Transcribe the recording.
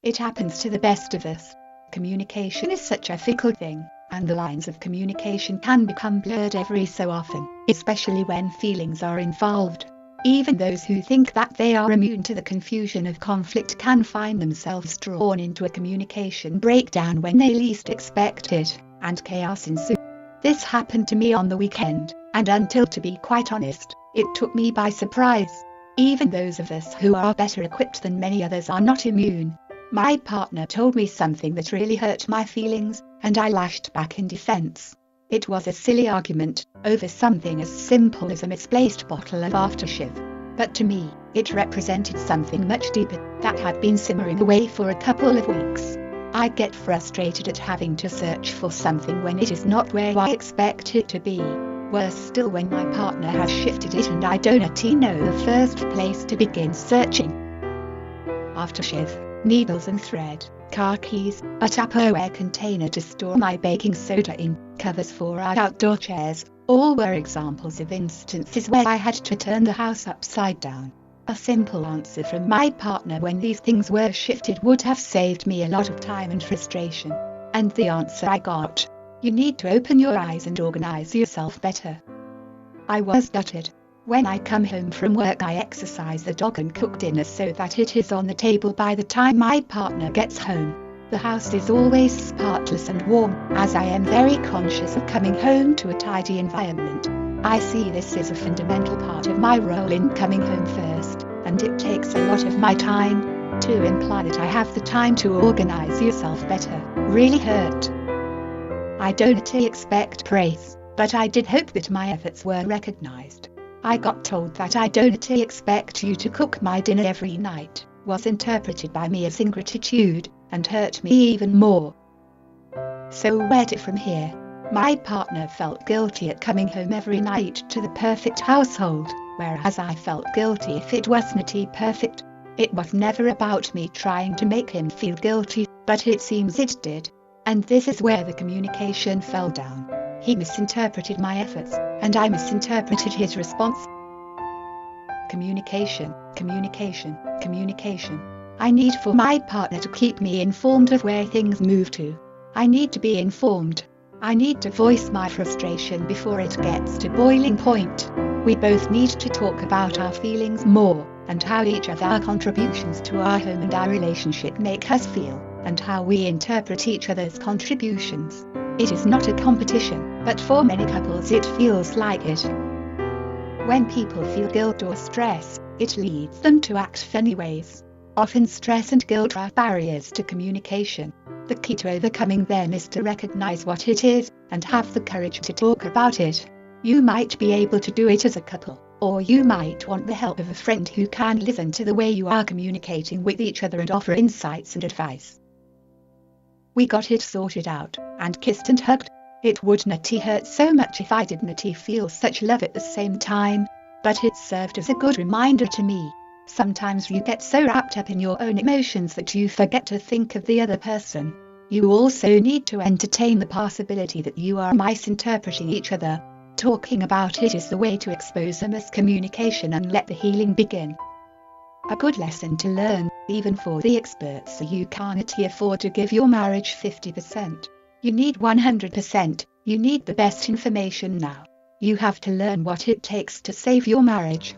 It happens to the best of us. Communication is such a fickle thing, and the lines of communication can become blurred every so often, especially when feelings are involved. Even those who think that they are immune to the confusion of conflict can find themselves drawn into a communication breakdown when they least expect it, and chaos ensues. This happened to me on the weekend, and until, to be quite honest, it took me by surprise. Even those of us who are better equipped than many others are not immune. My partner told me something that really hurt my feelings, and I lashed back in defense. It was a silly argument, over something as simple as a misplaced bottle of aftershave. But to me, it represented something much deeper, that had been simmering away for a couple of weeks. I get frustrated at having to search for something when it is not where I expect it to be. Worse still when my partner has shifted it and I don't know the first place to begin searching. Aftershave, needles and thread, car keys, a Tupperware container to store my baking soda in, covers for our outdoor chairs, all were examples of instances where I had to turn the house upside down. A simple answer from my partner when these things were shifted would have saved me a lot of time and frustration. And the answer I got: you need to open your eyes and organize yourself better. I was gutted. When I come home from work, I exercise the dog and cook dinner so that it is on the table by the time my partner gets home. The house is always spotless and warm, as I am very conscious of coming home to a tidy environment. I see this as a fundamental part of my role in coming home first, and it takes a lot of my time. To imply that I have the time to organize yourself better really hurt. I don't expect praise, but I did hope that my efforts were recognized. I got told that I don't expect you to cook my dinner every night, was interpreted by me as ingratitude, and hurt me even more. So where to from here? My partner felt guilty at coming home every night to the perfect household, whereas I felt guilty if it wasn't perfect. It was never about me trying to make him feel guilty, but it seems it did. And this is where the communication fell down. He misinterpreted my efforts, and I misinterpreted his response. Communication, communication, communication. I need for my partner to keep me informed of where things move to. I need to be informed. I need to voice my frustration before it gets to boiling point. We both need to talk about our feelings more, and how each of our contributions to our home and our relationship make us feel, and how we interpret each other's contributions. It is not a competition, but for many couples it feels like it. When people feel guilt or stress, it leads them to act funny ways. Often stress and guilt are barriers to communication. The key to overcoming them is to recognize what it is, and have the courage to talk about it. You might be able to do it as a couple, or you might want the help of a friend who can listen to the way you are communicating with each other and offer insights and advice. We got it sorted out, and kissed and hugged. It wouldn't hurt so much if I didn't feel such love at the same time, but it served as a good reminder to me. Sometimes you get so wrapped up in your own emotions that you forget to think of the other person. You also need to entertain the possibility that you are misinterpreting each other. Talking about it is the way to expose a miscommunication and let the healing begin. A good lesson to learn, even for the experts, so you can't afford to give your marriage 50%. You need 100%, you need the best information now. You have to learn what it takes to save your marriage.